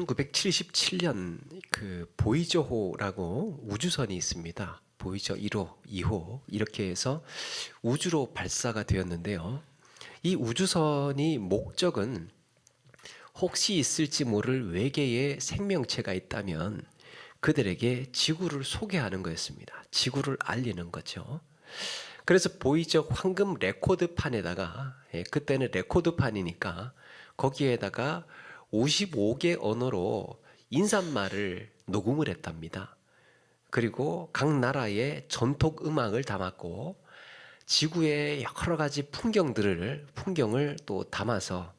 1977년 그 보이저호라고 우주선이 있습니다. 보이저 1호, 2호 이렇게 해서 우주로 발사가 되었는데요. 이 우주선이 목적은 혹시 있을지 모를 외계의 생명체가 있다면 그들에게 지구를 소개하는 거였습니다. 지구를 알리는 거죠. 그래서 보이저 황금 레코드판에다가 그때는 레코드판이니까 거기에다가 55개 언어로 인사말을 녹음을 했답니다. 그리고 각 나라의 전통 음악을 담았고 지구의 여러 가지 풍경을 또 담아서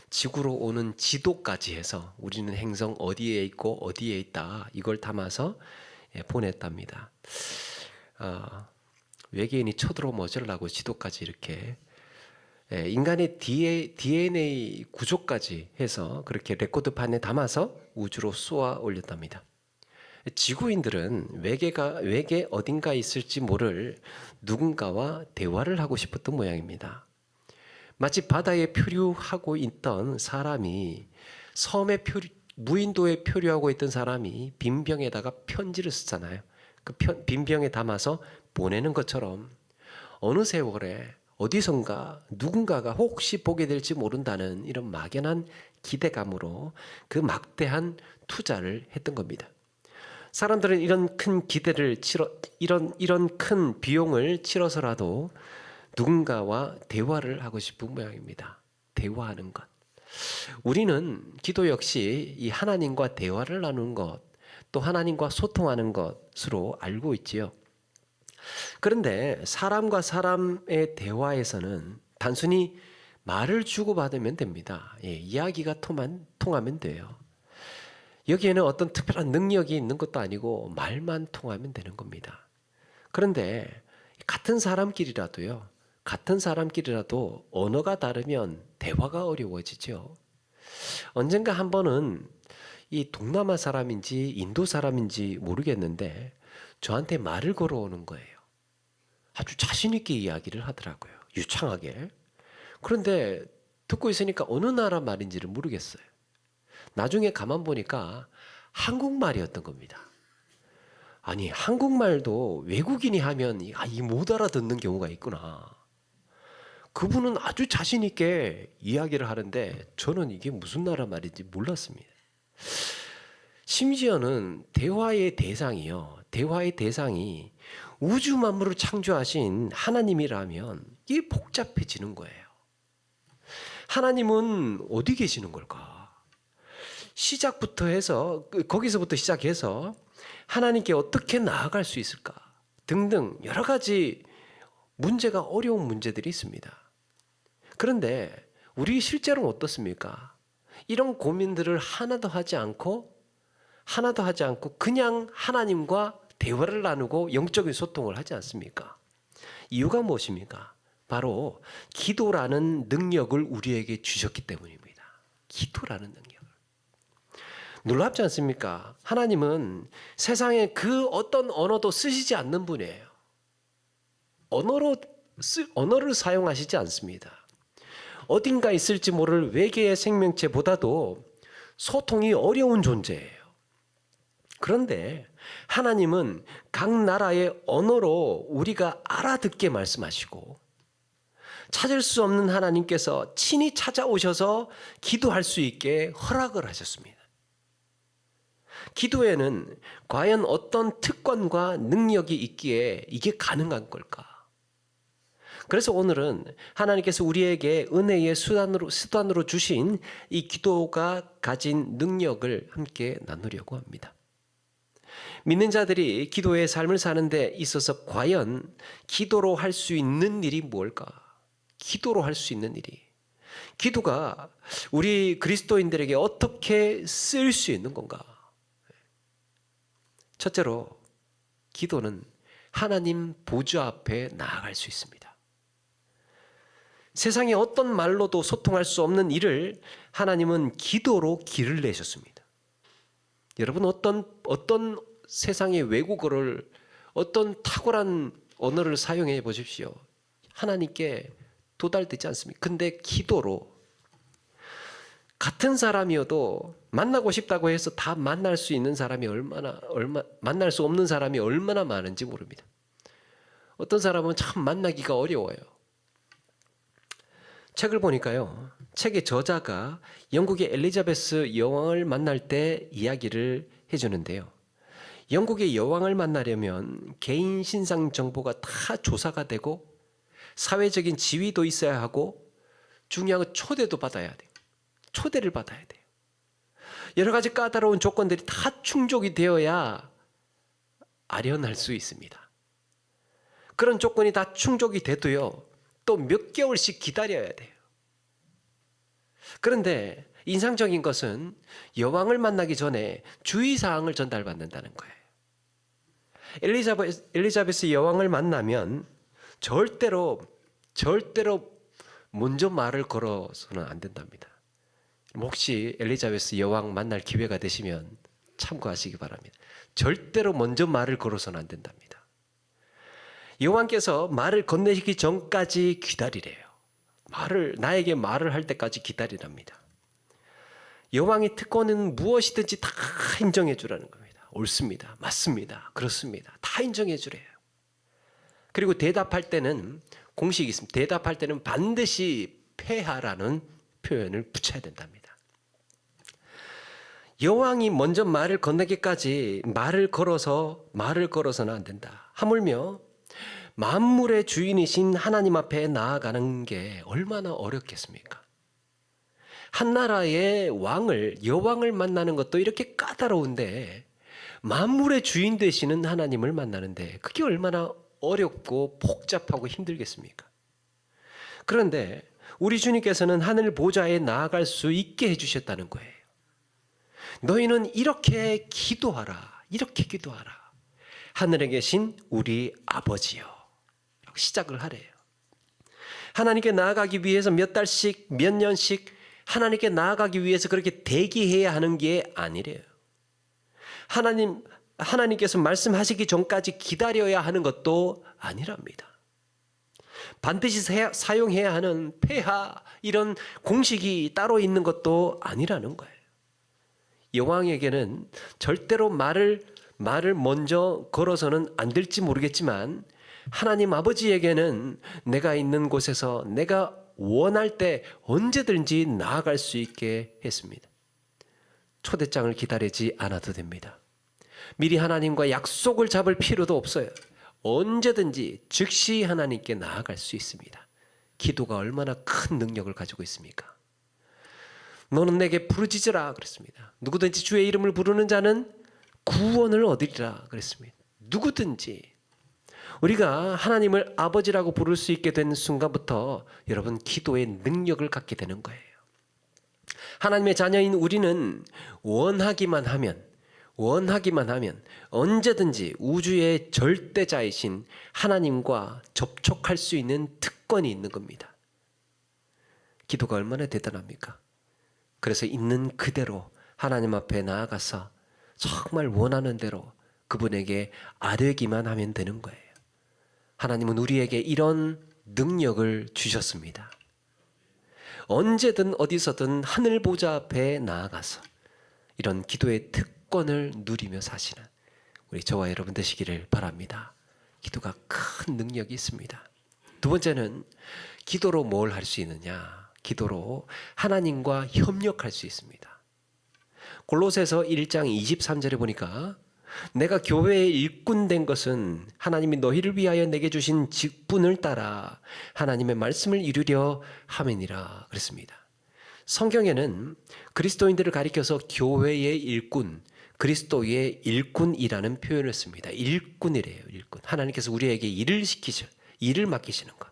지구로 오는 지도까지 해서 우리는 행성 어디에 있고 어디에 있다 이걸 담아서 보냈답니다. 외계인이 쳐들어오면 어쩌려고 지도까지 이렇게 인간의 DNA 구조까지 해서 그렇게 레코드판에 담아서 우주로 쏘아 올렸답니다. 지구인들은 외계 어딘가에 있을지 모를 누군가와 대화를 하고 싶었던 모양입니다. 마치 바다에 표류하고 있던 사람이 무인도에 표류하고 있던 사람이 빈병에다가 편지를 쓰잖아요. 그 빈병에 담아서 보내는 것처럼 어느 세월에 어디선가 누군가가 혹시 보게 될지 모른다는 이런 막연한 기대감으로 그 막대한 투자를 했던 겁니다. 사람들은 이런 큰 기대를 이런 큰 비용을 치러서라도 누군가와 대화를 하고 싶은 모양입니다. 대화하는 것. 우리는 기도 역시 이 하나님과 대화를 나누는 것, 또 하나님과 소통하는 것으로 알고 있지요. 그런데 사람과 사람의 대화에서는 단순히 말을 주고받으면 됩니다. 이야기가 통하면 돼요. 여기에는 어떤 특별한 능력이 있는 것도 아니고 말만 통하면 되는 겁니다. 그런데 같은 사람끼리라도 언어가 다르면 대화가 어려워지죠. 언젠가 한 번은 이 동남아 사람인지 인도 사람인지 모르겠는데 저한테 말을 걸어오는 거예요. 아주 자신 있게 이야기를 하더라고요. 유창하게. 그런데 듣고 있으니까 어느 나라 말인지를 모르겠어요. 나중에 가만 보니까 한국말이었던 겁니다. 아니, 한국말도 외국인이 하면 못 알아듣는 경우가 있구나. 그분은 아주 자신 있게 이야기를 하는데 저는 이게 무슨 나라 말인지 몰랐습니다. 심지어는 대화의 대상이 우주 만물을 창조하신 하나님이라면 이게 복잡해지는 거예요. 하나님은 어디 계시는 걸까? 거기서부터 시작해서 하나님께 어떻게 나아갈 수 있을까? 등등 여러 가지 어려운 문제들이 있습니다. 그런데 우리 실제로는 어떻습니까? 이런 고민들을 하나도 하지 않고 그냥 하나님과 대화를 나누고 영적인 소통을 하지 않습니까? 이유가 무엇입니까? 바로 기도라는 능력을 우리에게 주셨기 때문입니다. 기도라는 능력을. 놀랍지 않습니까? 하나님은 세상에 그 어떤 언어도 쓰시지 않는 분이에요. 언어를 사용하시지 않습니다. 어딘가 있을지 모를 외계의 생명체보다도 소통이 어려운 존재예요. 그런데 하나님은 각 나라의 언어로 우리가 알아듣게 말씀하시고 찾을 수 없는 하나님께서 친히 찾아오셔서 기도할 수 있게 허락을 하셨습니다. 기도에는 과연 어떤 특권과 능력이 있기에 이게 가능한 걸까? 그래서 오늘은 하나님께서 우리에게 은혜의 수단으로 주신 이 기도가 가진 능력을 함께 나누려고 합니다. 믿는 자들이 기도의 삶을 사는 데 있어서 과연 기도로 할 수 있는 일이 뭘까? 기도로 할 수 있는 일이. 기도가 우리 그리스도인들에게 어떻게 쓸 수 있는 건가? 첫째로 기도는 하나님 보좌 앞에 나아갈 수 있습니다. 세상에 어떤 말로도 소통할 수 없는 일을 하나님은 기도로 길을 내셨습니다. 여러분 어떤 세상의 외국어를 어떤 탁월한 언어를 사용해 보십시오. 하나님께 도달되지 않습니까? 근데 기도로 같은 사람이어도 만나고 싶다고 해서 다 만날 수 있는 사람이 만날 수 없는 사람이 얼마나 많은지 모릅니다. 어떤 사람은 참 만나기가 어려워요. 책을 보니까요, 책의 저자가 영국의 엘리자베스 여왕을 만날 때 이야기를 해주는데요. 영국의 여왕을 만나려면 개인 신상 정보가 다 조사가 되고 사회적인 지위도 있어야 하고 중요한 건 초대도 받아야 돼요. 초대를 받아야 돼요. 여러 가지 까다로운 조건들이 다 충족이 되어야 아련할 수 있습니다. 그런 조건이 다 충족이 돼도요, 또 몇 개월씩 기다려야 돼요. 그런데 인상적인 것은 여왕을 만나기 전에 주의사항을 전달받는다는 거예요. 엘리자베스 여왕을 만나면 절대로 먼저 말을 걸어서는 안 된답니다. 혹시 엘리자베스 여왕 만날 기회가 되시면 참고하시기 바랍니다. 절대로 먼저 말을 걸어서는 안 된답니다. 여왕께서 말을 건네시기 전까지 기다리래요. 나에게 말을 할 때까지 기다리랍니다. 여왕이 특권은 무엇이든지 다 인정해 주라는 겁니다. 옳습니다. 맞습니다. 그렇습니다. 다 인정해 주래요. 그리고 대답할 때는 공식이 있습니다. 대답할 때는 반드시 폐하라는 표현을 붙여야 된답니다. 여왕이 먼저 말을 건네기까지 말을 걸어서는 안 된다. 하물며 만물의 주인이신 하나님 앞에 나아가는 게 얼마나 어렵겠습니까? 한 나라의 여왕을 만나는 것도 이렇게 까다로운데 만물의 주인 되시는 하나님을 만나는데 그게 얼마나 어렵고 복잡하고 힘들겠습니까? 그런데 우리 주님께서는 하늘 보좌에 나아갈 수 있게 해주셨다는 거예요. 너희는 이렇게 기도하라. 이렇게 기도하라. 하늘에 계신 우리 아버지여. 시작을 하래요. 하나님께 나아가기 위해서 몇 달씩 몇 년씩 하나님께 나아가기 위해서 그렇게 대기해야 하는 게 아니래요. 하나님께서 말씀하시기 전까지 기다려야 하는 것도 아니랍니다. 반드시 사용해야 하는 폐하 이런 공식이 따로 있는 것도 아니라는 거예요. 여왕에게는 절대로 말을 먼저 걸어서는 안 될지 모르겠지만 하나님 아버지에게는 내가 있는 곳에서 내가 원할 때 언제든지 나아갈 수 있게 했습니다. 초대장을 기다리지 않아도 됩니다. 미리 하나님과 약속을 잡을 필요도 없어요. 언제든지 즉시 하나님께 나아갈 수 있습니다. 기도가 얼마나 큰 능력을 가지고 있습니까? 너는 내게 부르짖으라 그랬습니다. 누구든지 주의 이름을 부르는 자는 구원을 얻으리라 그랬습니다. 누구든지 우리가 하나님을 아버지라고 부를 수 있게 된 순간부터 여러분 기도의 능력을 갖게 되는 거예요. 하나님의 자녀인 우리는 원하기만 하면 언제든지 우주의 절대자이신 하나님과 접촉할 수 있는 특권이 있는 겁니다. 기도가 얼마나 대단합니까? 그래서 있는 그대로 하나님 앞에 나아가서 정말 원하는 대로 그분에게 아뢰기만 하면 되는 거예요. 하나님은 우리에게 이런 능력을 주셨습니다. 언제든 어디서든 하늘 보좌 앞에 나아가서 이런 기도의 특권을 누리며 사시는 우리 저와 여러분 되시기를 바랍니다. 기도가 큰 능력이 있습니다. 두 번째는 기도로 뭘 할 수 있느냐? 기도로 하나님과 협력할 수 있습니다. 골로새서 1장 23절에 보니까 내가 교회의 일꾼 된 것은 하나님이 너희를 위하여 내게 주신 직분을 따라 하나님의 말씀을 이루려 함이니라 그랬습니다. 성경에는 그리스도인들을 가리켜서 교회의 일꾼, 그리스도의 일꾼이라는 표현을 씁니다. 일꾼이래요. 일꾼. 하나님께서 우리에게 일을 맡기시는 것.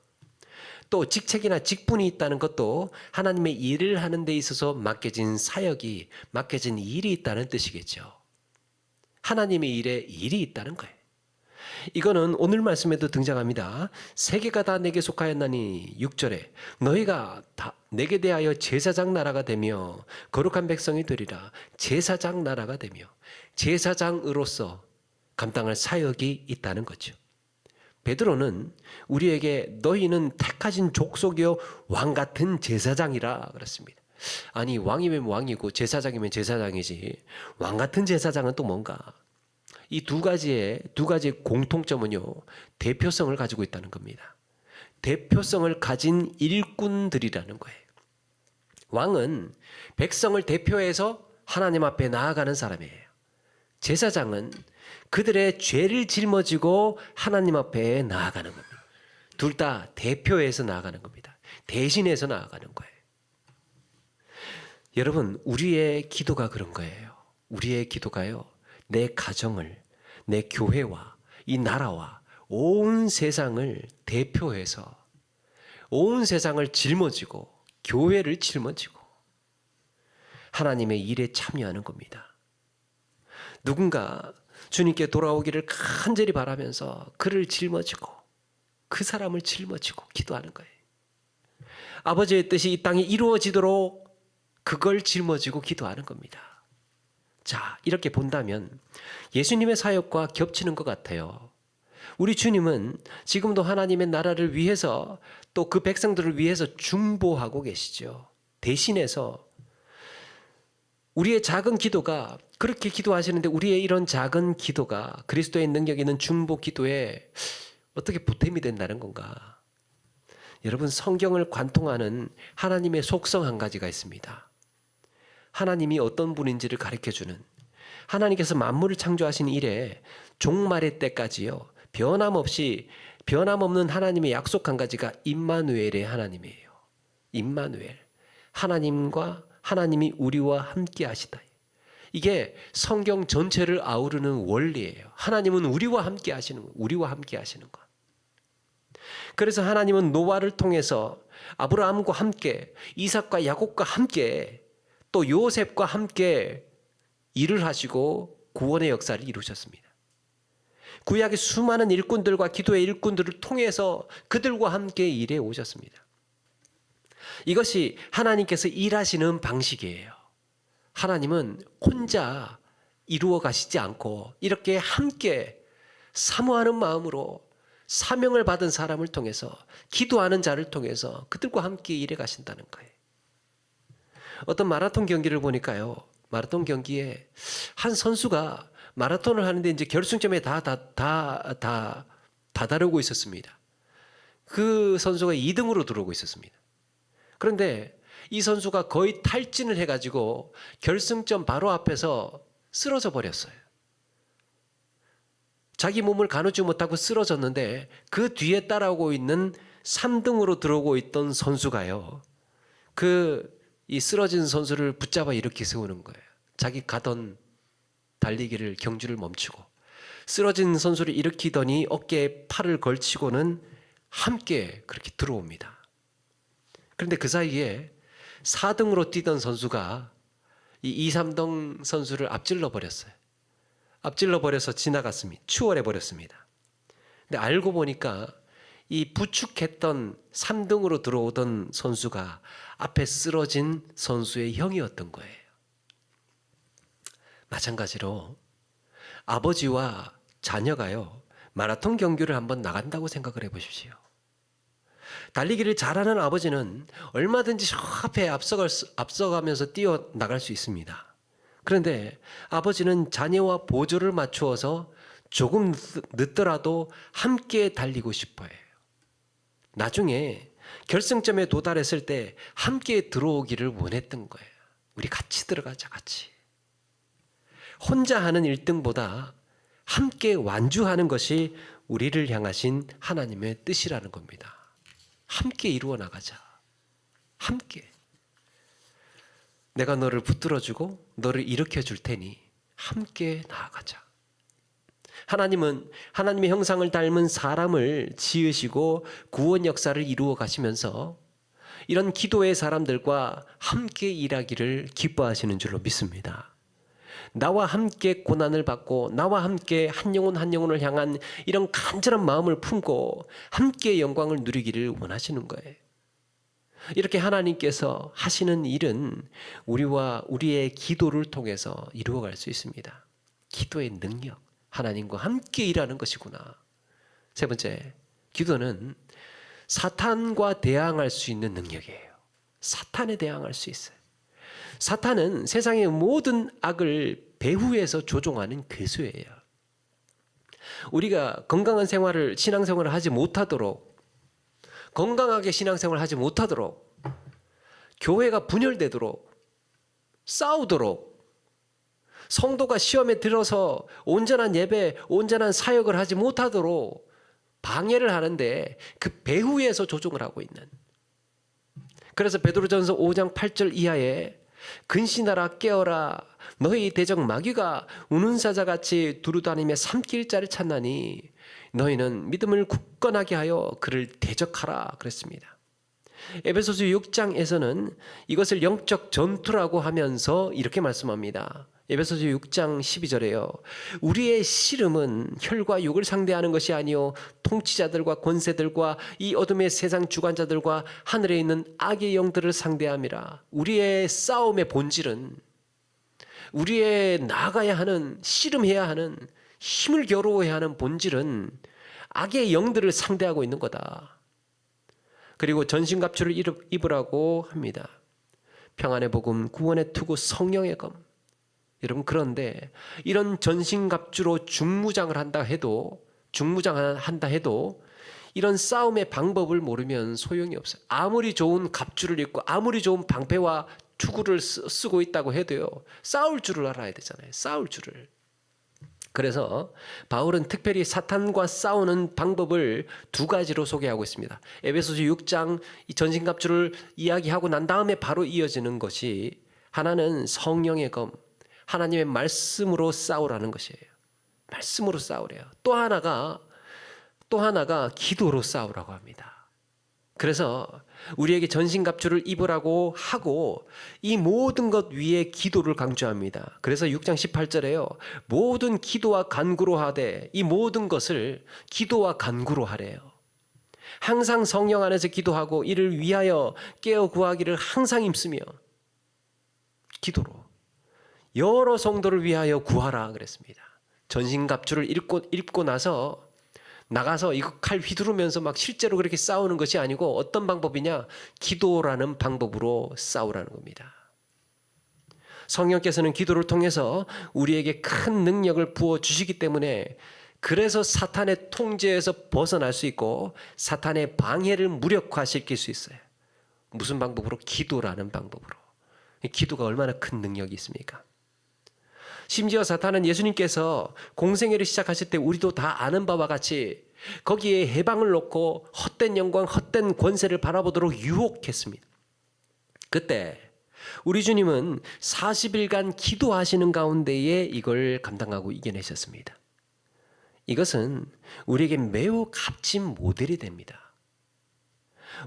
또 직책이나 직분이 있다는 것도 하나님의 일을 하는 데 있어서 맡겨진 사역이, 맡겨진 일이 있다는 뜻이겠죠. 하나님의 일에 일이 있다는 거예요. 이거는 오늘 말씀에도 등장합니다. 세계가 다 내게 속하였나니 6절에 너희가 다 내게 대하여 제사장 나라가 되며 거룩한 백성이 되리라. 제사장 나라가 되며 제사장으로서 감당할 사역이 있다는 거죠. 베드로는 우리에게 너희는 택하신 족속이요 왕 같은 제사장이라 그랬습니다. 아니 왕이면 왕이고 제사장이면 제사장이지 왕 같은 제사장은 또 뭔가? 이 두 가지의 공통점은요, 대표성을 가지고 있다는 겁니다. 대표성을 가진 일꾼들이라는 거예요. 왕은 백성을 대표해서 하나님 앞에 나아가는 사람이에요. 제사장은 그들의 죄를 짊어지고 하나님 앞에 나아가는 겁니다. 둘 다 대표해서 나아가는 겁니다. 대신해서 나아가는 거예요. 여러분, 우리의 기도가 그런 거예요. 우리의 기도가요, 내 가정을, 내 교회와 이 나라와 온 세상을 대표해서 온 세상을 짊어지고 교회를 짊어지고 하나님의 일에 참여하는 겁니다. 누군가 주님께 돌아오기를 간절히 바라면서 그를 짊어지고 그 사람을 짊어지고 기도하는 거예요. 아버지의 뜻이 이 땅에 이루어지도록 그걸 짊어지고 기도하는 겁니다. 자, 이렇게 본다면 예수님의 사역과 겹치는 것 같아요. 우리 주님은 지금도 하나님의 나라를 위해서 또 그 백성들을 위해서 중보하고 계시죠. 대신해서 우리의 작은 기도가, 그렇게 기도하시는데 우리의 이런 작은 기도가 그리스도의 능력 있는 중보 기도에 어떻게 보탬이 된다는 건가? 여러분, 성경을 관통하는 하나님의 속성 한 가지가 있습니다. 하나님이 어떤 분인지를 가르쳐주는, 하나님께서 만물을 창조하신 이래 종말의 때까지요, 변함없는 하나님의 약속 한 가지가 임마누엘의 하나님이에요. 임마누엘, 하나님이 우리와 함께 하시다. 이게 성경 전체를 아우르는 원리예요. 하나님은 우리와 함께 하시는 것. 그래서 하나님은 노아를 통해서 아브라함과 함께, 이삭과 야곱과 함께, 또 요셉과 함께 일을 하시고 구원의 역사를 이루셨습니다. 구약의 수많은 일꾼들과 기도의 일꾼들을 통해서 그들과 함께 일해 오셨습니다. 이것이 하나님께서 일하시는 방식이에요. 하나님은 혼자 이루어 가시지 않고 이렇게 함께 사모하는 마음으로 사명을 받은 사람을 통해서, 기도하는 자를 통해서 그들과 함께 일해 가신다는 거예요. 어떤 마라톤 경기를 보니까요, 마라톤 경기에 한 선수가 마라톤을 하는데 이제 결승점에 다다르고 있었습니다. 그 선수가 2등으로 들어오고 있었습니다. 그런데 이 선수가 거의 탈진을 해가지고 결승점 바로 앞에서 쓰러져 버렸어요. 자기 몸을 가누지 못하고 쓰러졌는데 그 뒤에 따라오고 있는 3등으로 들어오고 있던 선수가요, 이 쓰러진 선수를 붙잡아 일으켜 세우는 거예요. 자기 가던 달리기를, 경주를 멈추고 쓰러진 선수를 일으키더니 어깨에 팔을 걸치고는 함께 그렇게 들어옵니다. 그런데 그 사이에 4등으로 뛰던 선수가 이 2, 3등 선수를 앞질러 버렸어요. 앞질러 버려서 지나갔습니다. 추월해 버렸습니다. 근데 알고 보니까 이 부축했던 3등으로 들어오던 선수가 앞에 쓰러진 선수의 형이었던 거예요. 마찬가지로 아버지와 자녀가요, 마라톤 경기를 한번 나간다고 생각을 해보십시오. 달리기를 잘하는 아버지는 얼마든지 저 앞에 앞서가면서 뛰어나갈 수 있습니다. 그런데 아버지는 자녀와 보조를 맞추어서 조금 늦더라도 함께 달리고 싶어 해요. 나중에 결승점에 도달했을 때 함께 들어오기를 원했던 거예요. 우리 같이 들어가자, 같이. 혼자 하는 1등보다 함께 완주하는 것이 우리를 향하신 하나님의 뜻이라는 겁니다. 함께 이루어 나가자. 함께. 내가 너를 붙들어주고 너를 일으켜 줄 테니 함께 나아가자. 하나님은 하나님의 형상을 닮은 사람을 지으시고 구원 역사를 이루어 가시면서 이런 기도의 사람들과 함께 일하기를 기뻐하시는 줄로 믿습니다. 나와 함께 고난을 받고 나와 함께 한 영혼 한 영혼을 향한 이런 간절한 마음을 품고 함께 영광을 누리기를 원하시는 거예요. 이렇게 하나님께서 하시는 일은 우리와 우리의 기도를 통해서 이루어갈 수 있습니다. 기도의 능력, 하나님과 함께 일하는 것이구나. 세 번째, 기도는 사탄과 대항할 수 있는 능력이에요. 사탄에 대항할 수 있어요. 사탄은 세상의 모든 악을 배후에서 조종하는 괴수예요. 우리가 건강한 생활을, 신앙생활을 하지 못하도록, 건강하게 신앙생활을 하지 못하도록, 교회가 분열되도록, 싸우도록, 성도가 시험에 들어서 온전한 예배, 온전한 사역을 하지 못하도록 방해를 하는데 그 배후에서 조종을 하고 있는. 그래서 베드로전서 5장 8절 이하에 근신하라 깨어라 너희 대적 마귀가 우는 사자같이 두루다니며 삼킬 자를 찾나니 너희는 믿음을 굳건하게 하여 그를 대적하라 그랬습니다. 에베소서 6장에서는 이것을 영적 전투라고 하면서 이렇게 말씀합니다. 에베소서 6장 12절에요. 우리의 씨름은 혈과 육을 상대하는 것이 아니요 통치자들과 권세들과 이 어둠의 세상 주관자들과 하늘에 있는 악의 영들을 상대함이라. 우리의 싸움의 본질은, 우리의 나아가야 하는, 씨름해야 하는, 힘을 겨루어야 하는 본질은 악의 영들을 상대하고 있는 거다. 그리고 전신갑주를 입으라고 합니다. 평안의 복음, 구원의 투구, 성령의 검. 여러분, 그런데 이런 전신갑주로 중무장을 한다 해도 이런 싸움의 방법을 모르면 소용이 없어요. 아무리 좋은 갑주를 입고 아무리 좋은 방패와 투구를 쓰고 있다고 해도요, 싸울 줄을 알아야 되잖아요. 싸울 줄을. 그래서 바울은 특별히 사탄과 싸우는 방법을 두 가지로 소개하고 있습니다. 에베소서 6장 이 전신갑주를 이야기하고 난 다음에 바로 이어지는 것이, 하나는 성령의 검, 하나님의 말씀으로 싸우라는 것이에요. 말씀으로 싸우래요. 또 하나가 기도로 싸우라고 합니다. 그래서 우리에게 전신갑주를 입으라고 하고 이 모든 것 위에 기도를 강조합니다. 그래서 6장 18절에요. 모든 기도와 간구로 하되, 이 모든 것을 기도와 간구로 하래요. 항상 성령 안에서 기도하고 이를 위하여 깨어 구하기를 항상 힘쓰며, 기도로 여러 성도를 위하여 구하라 그랬습니다. 전신갑주를 입고 나서 나가서 이거 칼 휘두르면서 막 실제로 그렇게 싸우는 것이 아니고 어떤 방법이냐? 기도라는 방법으로 싸우라는 겁니다. 성령께서는 기도를 통해서 우리에게 큰 능력을 부어주시기 때문에, 그래서 사탄의 통제에서 벗어날 수 있고 사탄의 방해를 무력화시킬 수 있어요. 무슨 방법으로? 기도라는 방법으로. 기도가 얼마나 큰 능력이 있습니까? 심지어 사탄은 예수님께서 공생애를 시작하실 때 우리도 다 아는 바와 같이 거기에 해방을 놓고 헛된 영광, 헛된 권세를 바라보도록 유혹했습니다. 그때 우리 주님은 40일간 기도하시는 가운데에 이걸 감당하고 이겨내셨습니다. 이것은 우리에게 매우 값진 모델이 됩니다.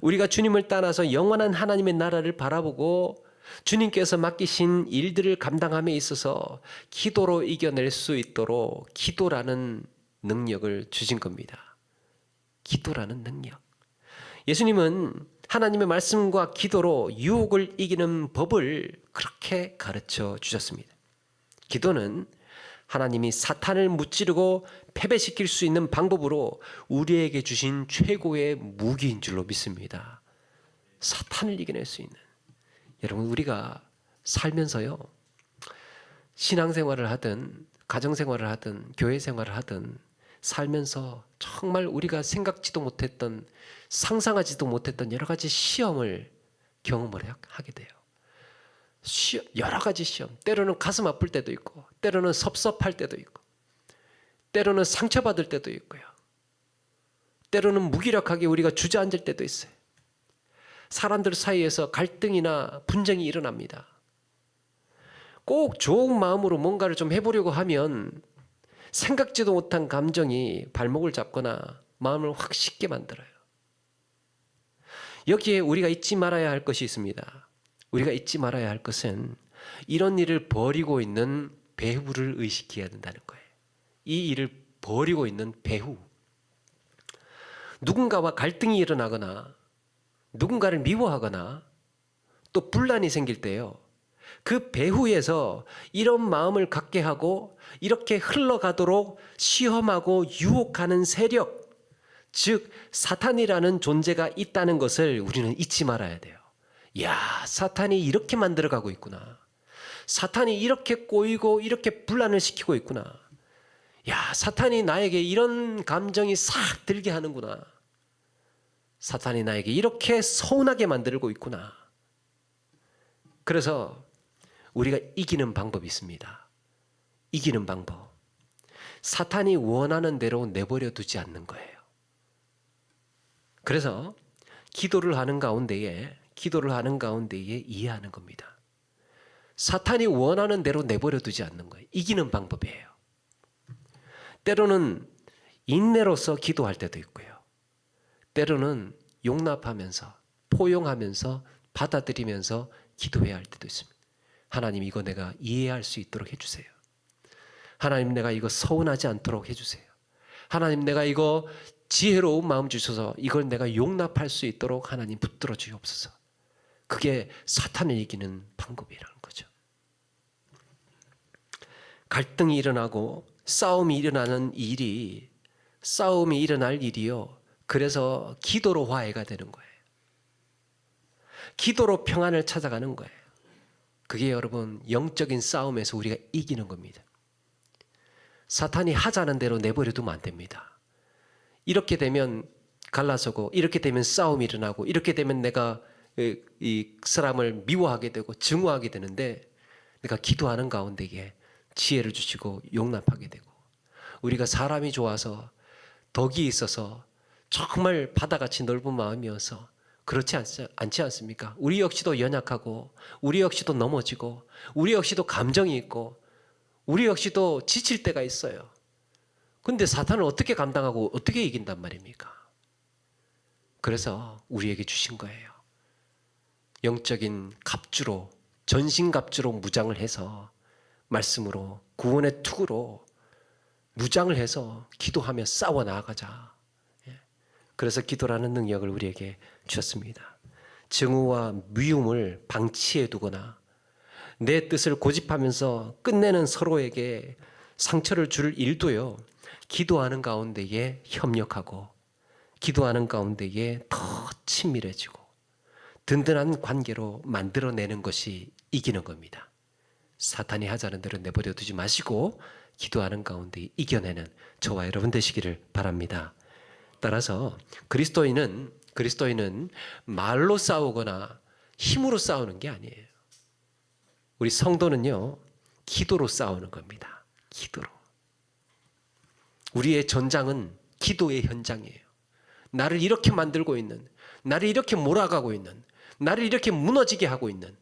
우리가 주님을 따라서 영원한 하나님의 나라를 바라보고 주님께서 맡기신 일들을 감당함에 있어서 기도로 이겨낼 수 있도록 기도라는 능력을 주신 겁니다. 기도라는 능력. 예수님은 하나님의 말씀과 기도로 유혹을 이기는 법을 그렇게 가르쳐 주셨습니다. 기도는 하나님이 사탄을 무찌르고 패배시킬 수 있는 방법으로 우리에게 주신 최고의 무기인 줄로 믿습니다. 사탄을 이겨낼 수 있는. 여러분, 우리가 살면서요, 신앙생활을 하든 가정생활을 하든 교회생활을 하든 살면서 정말 우리가 생각지도 못했던, 상상하지도 못했던 여러 가지 시험을 경험을 하게 돼요. 여러 가지 시험, 때로는 가슴 아플 때도 있고, 때로는 섭섭할 때도 있고, 때로는 상처받을 때도 있고요, 때로는 무기력하게 우리가 주저앉을 때도 있어요. 사람들 사이에서 갈등이나 분쟁이 일어납니다. 꼭 좋은 마음으로 뭔가를 좀 해보려고 하면 생각지도 못한 감정이 발목을 잡거나 마음을 확 식게 만들어요. 여기에 우리가 잊지 말아야 할 것이 있습니다. 우리가 잊지 말아야 할 것은 이런 일을 벌이고 있는 배후를 의식해야 된다는 거예요. 이 일을 벌이고 있는 배후. 누군가와 갈등이 일어나거나 누군가를 미워하거나 또 분란이 생길 때요, 그 배후에서 이런 마음을 갖게 하고 이렇게 흘러가도록 시험하고 유혹하는 세력, 즉 사탄이라는 존재가 있다는 것을 우리는 잊지 말아야 돼요. 야, 사탄이 이렇게 만들어가고 있구나. 사탄이 이렇게 꼬이고 이렇게 분란을 시키고 있구나. 야, 사탄이 나에게 이런 감정이 싹 들게 하는구나. 사탄이 나에게 이렇게 서운하게 만들고 있구나. 그래서 우리가 이기는 방법이 있습니다. 이기는 방법. 사탄이 원하는 대로 내버려 두지 않는 거예요. 그래서 기도를 하는 가운데에 이해하는 겁니다. 사탄이 원하는 대로 내버려 두지 않는 거예요. 이기는 방법이에요. 때로는 인내로서 기도할 때도 있고요. 때로는 용납하면서 포용하면서 받아들이면서 기도해야 할 때도 있습니다. 하나님, 이거 내가 이해할 수 있도록 해주세요. 하나님, 내가 이거 서운하지 않도록 해주세요. 하나님, 내가 이거 지혜로운 마음 주셔서 이걸 내가 용납할 수 있도록 하나님 붙들어 주옵소서. 그게 사탄을 이기는 방법이라는 거죠. 갈등이 일어나고 싸움이 일어날 일이요. 그래서 기도로 화해가 되는 거예요. 기도로 평안을 찾아가는 거예요. 그게 여러분 영적인 싸움에서 우리가 이기는 겁니다. 사탄이 하자는 대로 내버려 두면 안 됩니다. 이렇게 되면 갈라서고, 이렇게 되면 싸움이 일어나고, 이렇게 되면 내가 이 사람을 미워하게 되고 증오하게 되는데, 내가 기도하는 가운데에 지혜를 주시고 용납하게 되고, 우리가 사람이 좋아서 덕이 있어서 정말 바다같이 넓은 마음이어서 그렇지 않지 않습니까? 우리 역시도 연약하고, 우리 역시도 넘어지고, 우리 역시도 감정이 있고, 우리 역시도 지칠 때가 있어요. 근데 사탄을 어떻게 감당하고 어떻게 이긴단 말입니까? 그래서 우리에게 주신 거예요. 영적인 갑주로, 전신갑주로 무장을 해서, 말씀으로, 구원의 투구로 무장을 해서 기도하며 싸워 나아가자. 그래서 기도라는 능력을 우리에게 주셨습니다. 증오와 미움을 방치해 두거나 내 뜻을 고집하면서 끝내는 서로에게 상처를 줄 일도요, 기도하는 가운데에 협력하고, 기도하는 가운데에 더 친밀해지고 든든한 관계로 만들어내는 것이 이기는 겁니다. 사탄이 하자는 대로 내버려 두지 마시고 기도하는 가운데 이겨내는 저와 여러분 되시기를 바랍니다. 따라서 그리스도인은 말로 싸우거나 힘으로 싸우는 게 아니에요. 우리 성도는요, 기도로 싸우는 겁니다. 기도로. 우리의 전장은 기도의 현장이에요. 나를 이렇게 만들고 있는, 나를 이렇게 몰아가고 있는, 나를 이렇게 무너지게 하고 있는,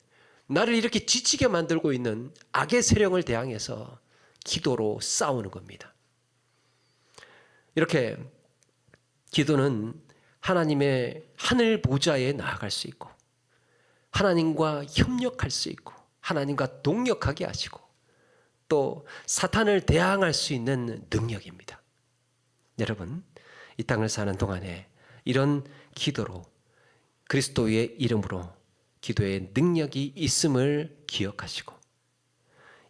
나를 이렇게 지치게 만들고 있는 악의 세력을 대항해서 기도로 싸우는 겁니다. 이렇게 기도는 하나님의 하늘 보좌에 나아갈 수 있고, 하나님과 협력할 수 있고, 하나님과 동역하게 하시고, 또 사탄을 대항할 수 있는 능력입니다. 여러분, 이 땅을 사는 동안에 이런 기도로, 그리스도의 이름으로 기도의 능력이 있음을 기억하시고,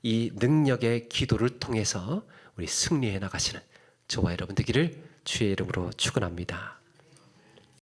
이 능력의 기도를 통해서 우리 승리해 나가시는 저와 여러분 되기를 주의 이름으로 축원합니다.